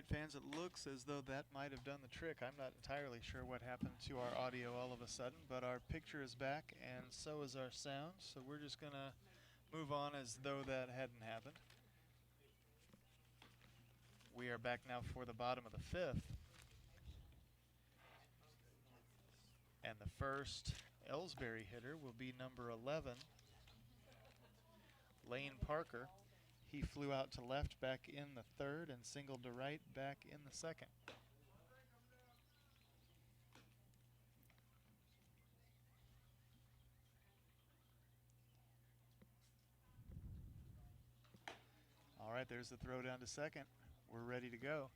right, fans, it looks as though that might have done the trick. I'm not entirely sure what happened to our audio all of a sudden, but our picture is back and so is our sound, so we're just going to move on as though that hadn't happened. We are back now for the bottom of the fifth. And the first Ellsbury hitter will be number 11, Lane Parker. He flew out to left back in the third and singled to right back in the second. All right, there's the throw down to second. We're ready to go.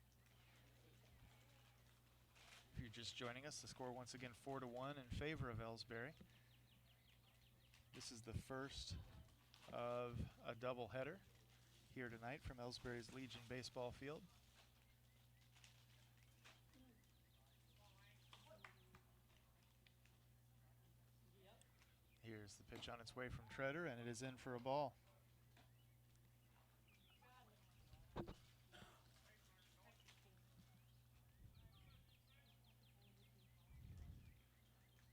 If you're just joining us, the score once again 4-1 in favor of Ellsbury. This is the first of a doubleheader here tonight from Ellsbury's Legion baseball field. Here's the pitch on its way from Treader, and it is in for a ball.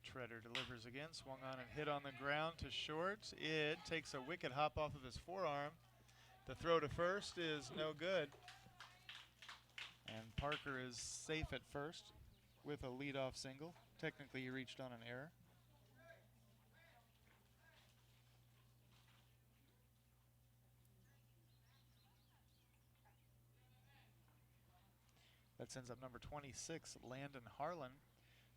Treader delivers again, swung on and hit on the ground to short. It takes a wicked hop off of his forearm. The throw to first is no good. And Parker is safe at first with a leadoff single. Technically, he reached on an error. That sends up number 26, Landon Harlan,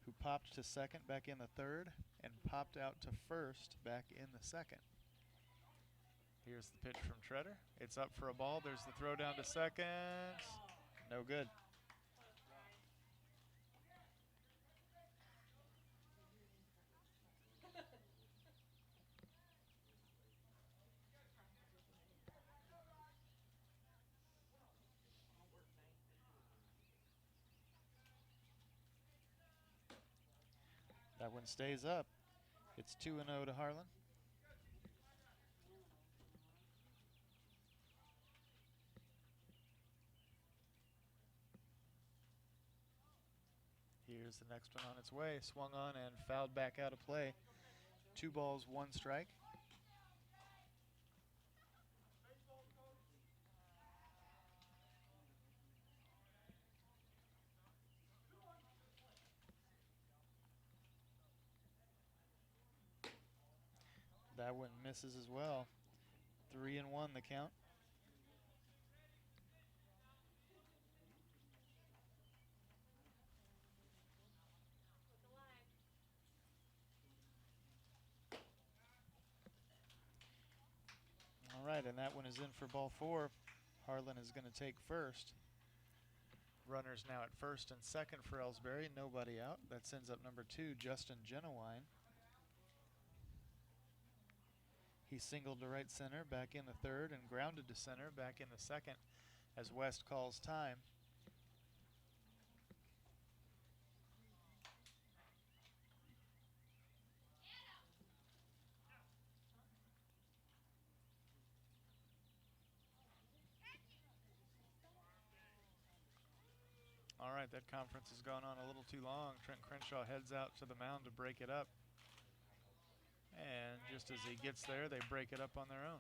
who popped to second back in the third and popped out to first back in the second. Here's the pitch from Treader. It's up for a ball. There's the throw down to second. No good. That one stays up. It's 2-0 to Harlan. Here's the next one on its way. Swung on and fouled back out of play. 2 balls, 1 strike. That one misses as well. 3-1 the count. All right, and that one is in for ball 4. Harlan is going to take first. Runners now at first and second for Ellsbury. Nobody out. That sends up number 2, Justin Genowine. He singled to right center back in the third and grounded to center back in the second as West calls time. All right, that conference has gone on a little too long. Trent Crenshaw heads out to the mound to break it up. And just as he gets there, they break it up on their own.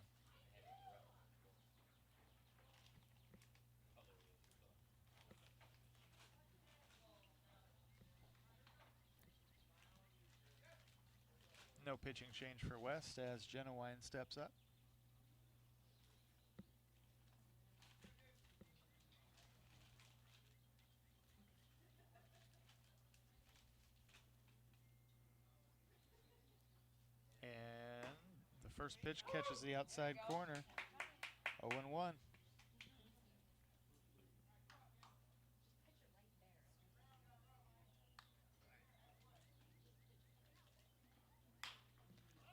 No pitching change for West as Genowine steps up. And the first pitch catches the outside corner. 0-1.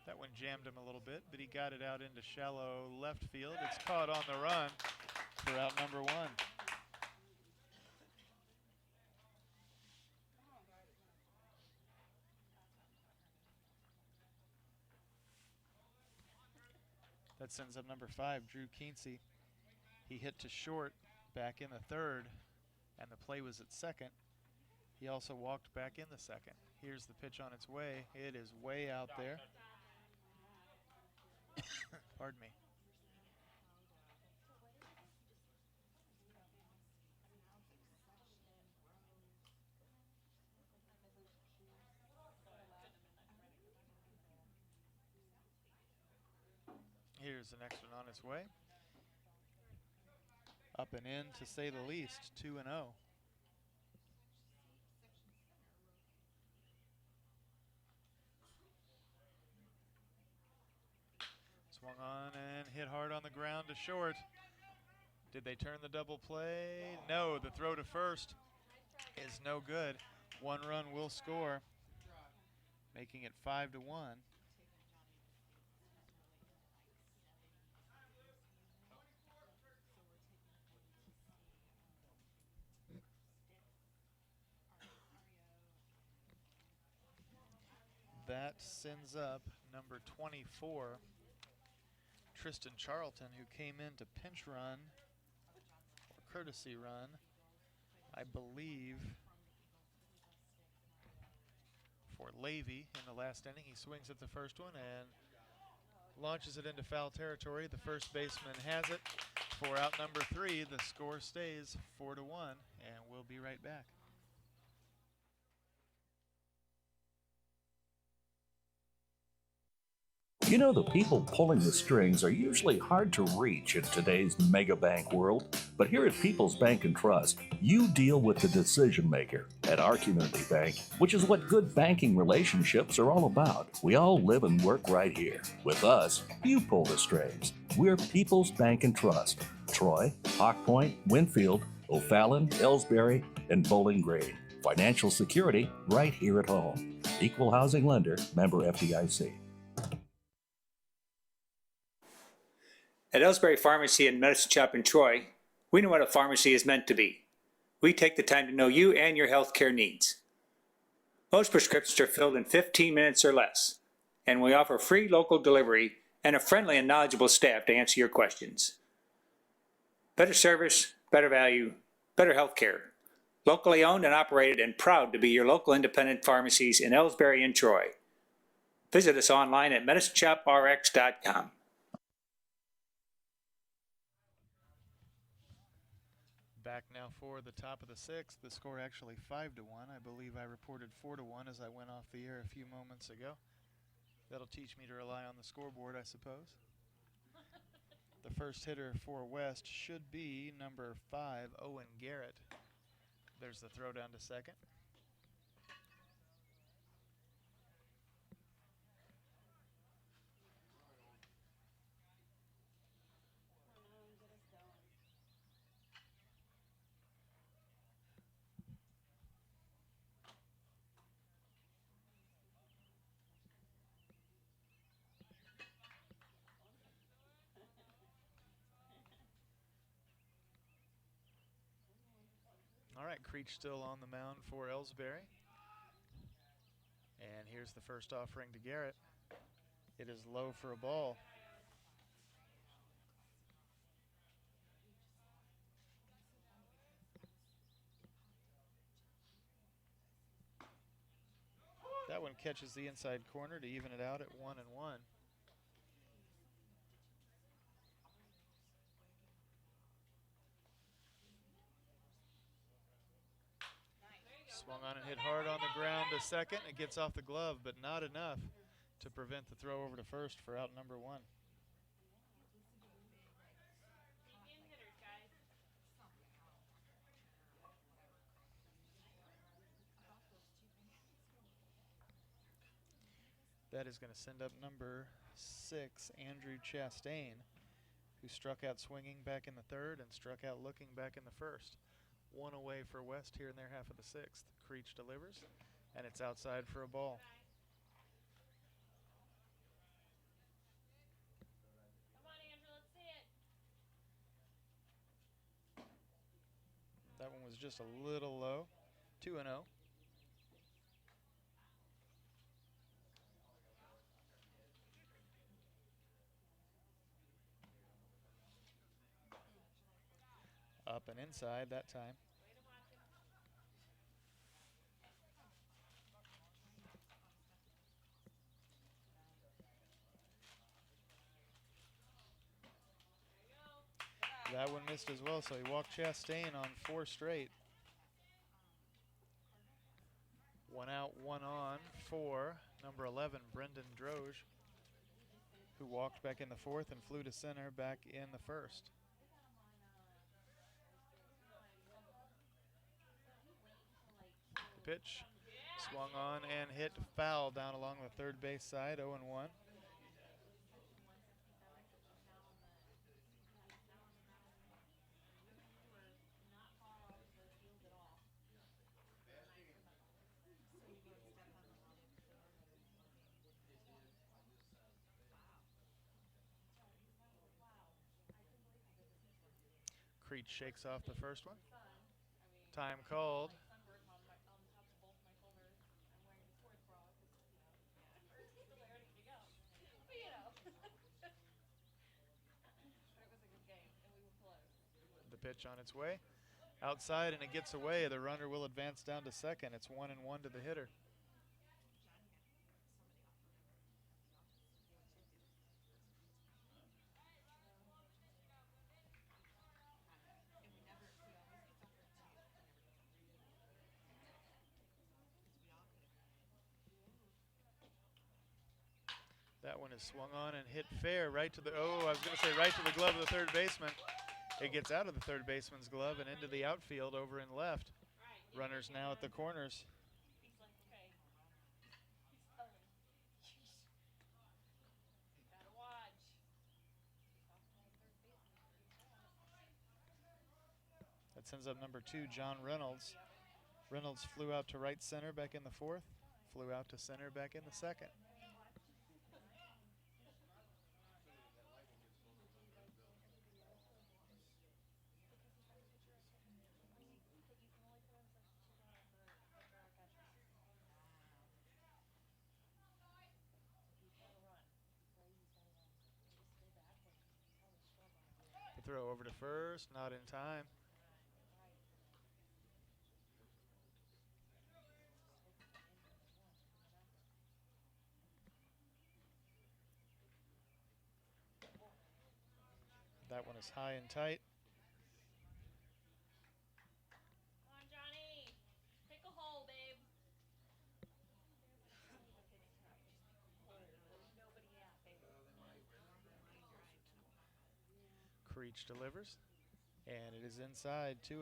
That one jammed him a little bit, but he got it out into shallow left field. It's caught on the run for out number 1. That sends up number 5, Drew Kinsey. He hit to short back in the third and the play was at second. He also walked back in the second. Here's the pitch on its way. It is way out there. Pardon me. Here's the next one on its way. Up and in, to say the least, 2-0. Swung on and hit hard on the ground to short. Did they turn the double play? No, the throw to first is no good. 1 run will score, making it 5-1. That sends up number 24, Tristan Charlton, who came in to pinch run, or courtesy run, I believe, for Levy in the last inning. He swings at the first one and launches it into foul territory. The first baseman has it for out number 3. The score stays 4-1, and we'll be right back. You know, the people pulling the strings are usually hard to reach in today's mega bank world, but here at People's Bank and Trust, you deal with the decision maker. At our community bank, which is what good banking relationships are all about, we all live and work right here. With us, you pull the strings. We're People's Bank and Trust. Troy, Hawk Point, Winfield, O'Fallon, Ellsbury, and Bowling Green. Financial security right here at home. Equal housing lender, member FDIC. At Ellsbury Pharmacy and Medicine Shop in Troy, we know what a pharmacy is meant to be. We take the time to know you and your healthcare needs. Most prescriptions are filled in 15 minutes or less, and we offer free local delivery and a friendly and knowledgeable staff to answer your questions. Better service, better value, better healthcare. Locally owned and operated, and proud to be your local independent pharmacies in Ellsbury and Troy. Visit us online at medicineshoprx.com. Back now for the top of the 6th. The score actually 5-1. I believe I reported 4-1 as I went off the air a few moments ago. That'll teach me to rely on the scoreboard, I suppose. The first hitter for West should be number 5, Owen Garrett. There's the throw down to second. All right, Creech still on the mound for Ellsbury. And here's the first offering to Garrett. It is low for a ball. That one catches the inside corner to even it out at 1-1. Swung on and hit hard on the ground to second. It gets off the glove, but not enough to prevent the throw over to first for out number 1. That is going to send up number 6, Andrew Chastain, who struck out swinging back in the 3rd and struck out looking back in the 1st. 1 away for West here in their half of the 6th. Creech delivers, and it's outside for a ball. Come on, Andrew, let's see it. That one was just a little low. 2-0. Up and inside that time. That one missed as well, so he walked Chastain on 4 straight. 1 out, 1 on for number 11, Brendan Droge, who walked back in the 4th and flew to center back in the 1st. The pitch swung on and hit foul down along the third base side, 0-1. Creech shakes off the first one. Time called. The pitch on its way. Outside, and it gets away. The runner will advance down to second. It's 1-1 to the hitter. That one is swung on and hit fair right to the, I was going to say right to the glove of the third baseman. It gets out of the third baseman's glove and into the outfield over in left. Runners now at the corners. That sends up number 2, John Reynolds. Reynolds flew out to right center back in the 4th, flew out to center back in the 2nd. The throw over to first, not in time. That one is high and tight. Come on, Johnny. Pick a hole, babe. Creech delivers, and it is inside, 2-0.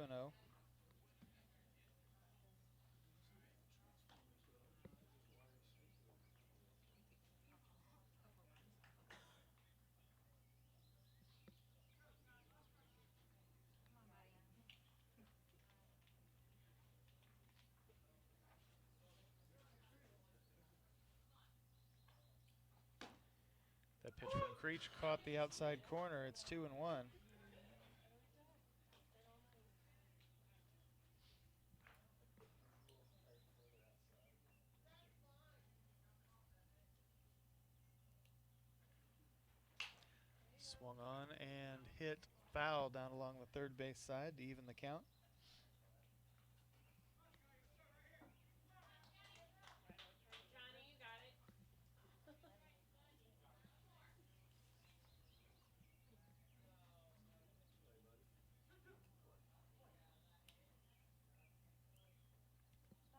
That pitch from Creech caught the outside corner. It's 2-1. Swung on and hit foul down along the third base side to even the count. Johnny, you got it. Come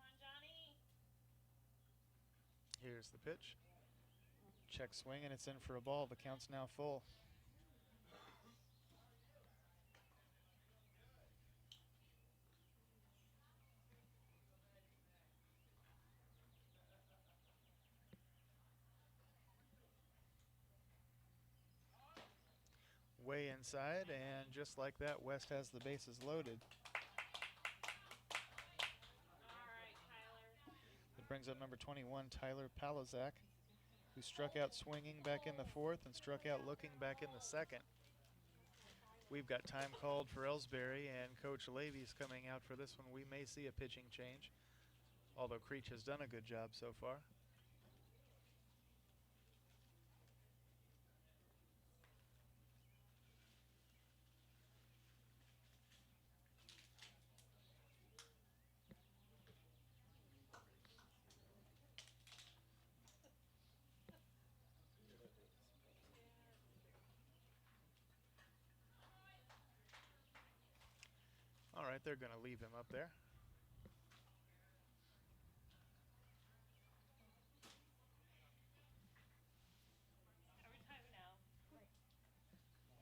on, Johnny. Here's the pitch. Check swing, and it's in for a ball. The count's now full. Way inside, and just like that, West has the bases loaded. All right, Tyler. It brings up number 21, Tyler Palazak, who struck out swinging back in the 4th and struck out looking back in the 2nd. We've got time called for Ellsbury, and Coach Levy's coming out for this one. We may see a pitching change, although Creech has done a good job so far. right, they're going to leave him up there. Every time now.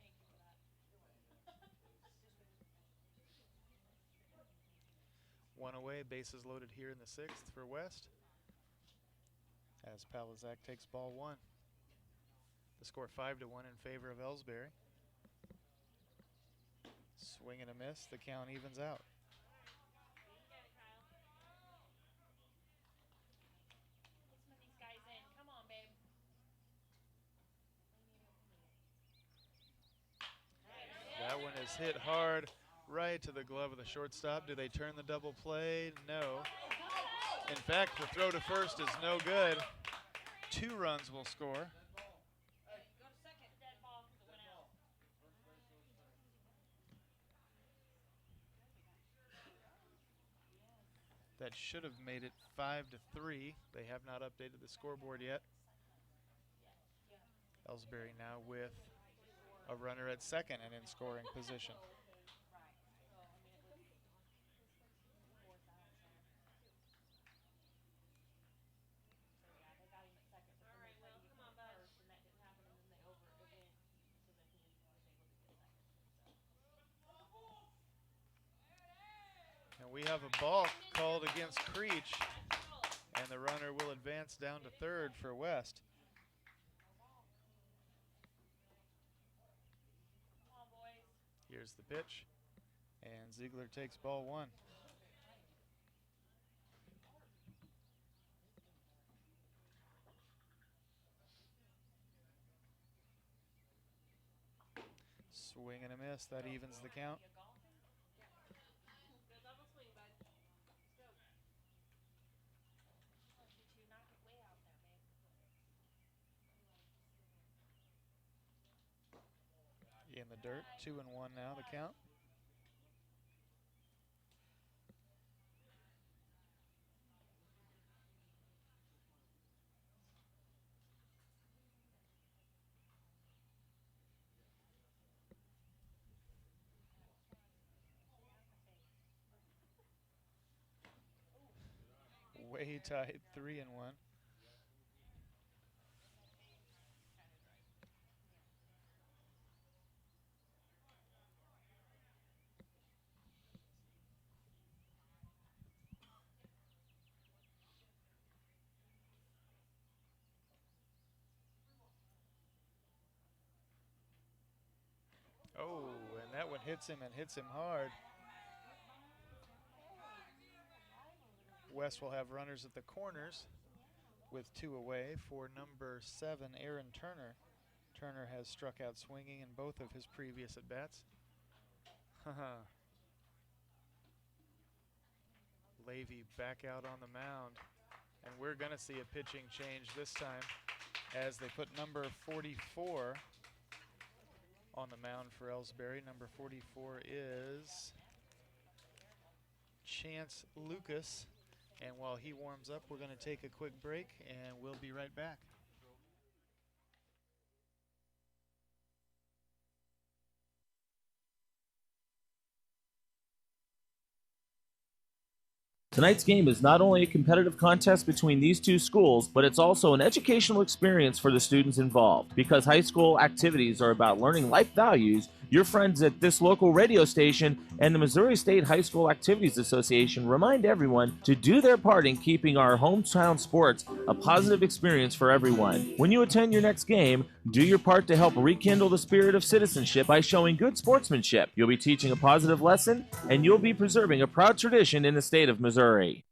Thank you for that. One away, bases loaded here in the 6th for West. As Palizak takes ball 1. The score 5-1 in favor of Ellsbury. Swing and a miss. The count evens out. You get it, Kyle. Get some of these guys in. Come on, babe. That one is hit hard right to the glove of the shortstop. Do they turn the double play? No. In fact, the throw to first is no good. 2 runs will score. Go to second. Dead ball because it went out. That should have made it 5-3. They have not updated the scoreboard yet. Ellsbury now with a runner at second and in scoring position. And we have a ball called against Creech, and the runner will advance down to third for West. Come on, boys. Here's the pitch, and Ziegler takes ball 1. Swing and a miss, that evens the count. Go double swing, bud. Let's go. Oh, shoot, you knock it way out there, babe. In the dirt, 2-1 now, the count. Way tight, 3-1. Oh, and that one hits him and hits him hard. West will have runners at the corners with 2 away for number 7, Aaron Turner. Turner has struck out swinging in both of his previous at-bats. Levy back out on the mound. And we're going to see a pitching change this time as they put number 44 on the mound for Ellsbury. Number 44 is Chance Lucas. And while he warms up, we're going to take a quick break, and we'll be right back. Tonight's game is not only a competitive contest between these two schools, but it's also an educational experience for the students involved. Because high school activities are about learning life values, your friends at this local radio station and the Missouri State High School Activities Association remind everyone to do their part in keeping our hometown sports a positive experience for everyone. When you attend your next game, do your part to help rekindle the spirit of citizenship by showing good sportsmanship. You'll be teaching a positive lesson, and you'll be preserving a proud tradition in the state of Missouri.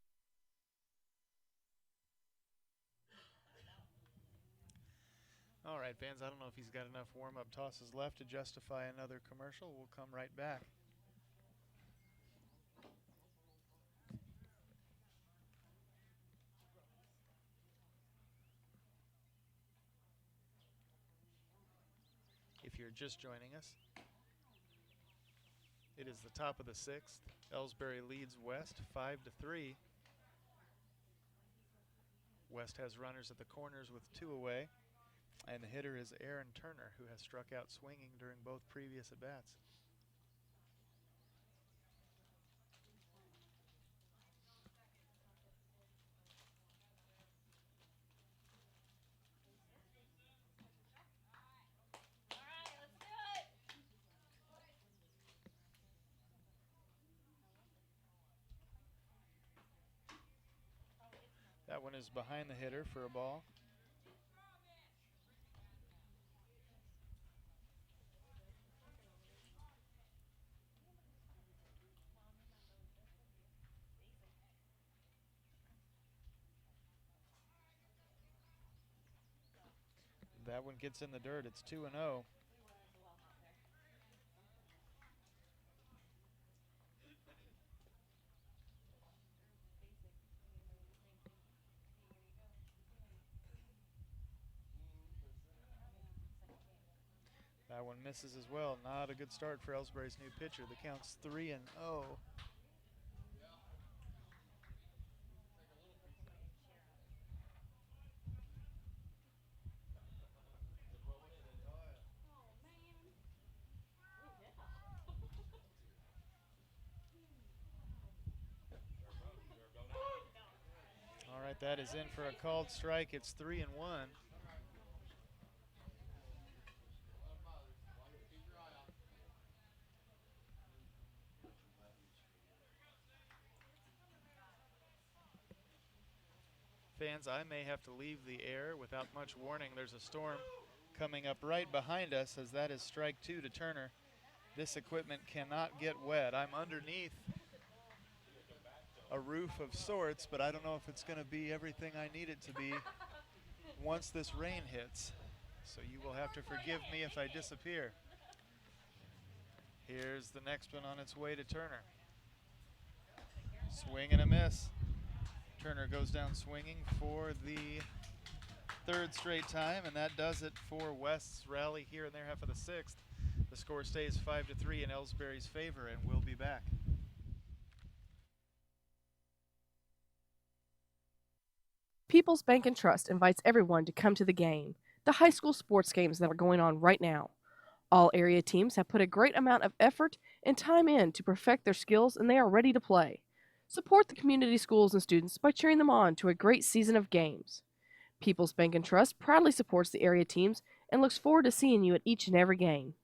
All right, fans, I don't know if he's got enough warm-up tosses left to justify another commercial. We'll come right back. If you're just joining us, it is the top of the 6th. Ellsbury leads West 5-3. West has runners at the corners with 2 away. And the hitter is Aaron Turner, who has struck out swinging during both previous at-bats. That one is behind the hitter for a ball. That one gets in the dirt. It's 2-0. That one misses as well. Not a good start for Ellsbury's new pitcher. The count's 3-0. All right, that is in for a called strike. It's 3-1. Fans, I may have to leave the air without much warning. There's a storm coming up right behind us, as that is strike 2 to Turner. This equipment cannot get wet. I'm underneath a roof of sorts, but I don't know if it's going to be everything I need it to be once this rain hits. So you will have to forgive me if I disappear. Here's the next one on its way to Turner. Swing and a miss. Turner goes down swinging for the third straight time, and that does it for West's rally here in their half of the sixth. The score stays 5-3 in Ellsbury's favor, and we'll be back. People's Bank and Trust invites everyone to come to the game, the high school sports games that are going on right now. All area teams have put a great amount of effort and time in to perfect their skills, and they are ready to play. Support the community schools and students by cheering them on to a great season of games. People's Bank and Trust proudly supports the area teams and looks forward to seeing you at each and every game.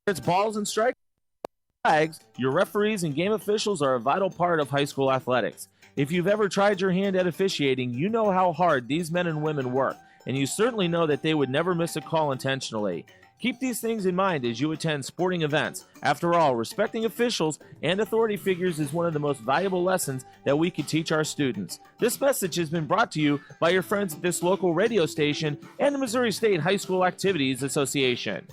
It's balls and strike flags. Your referees and game officials are a vital part of high school athletics. If you've ever tried your hand at officiating, you know how hard these men and women work, and you certainly know that they would never miss a call intentionally. Keep these things in mind as you attend sporting events. After all, respecting officials and authority figures is one of the most valuable lessons that we can teach our students. This message has been brought to you by your friends at this local radio station and the Missouri State High School Activities Association.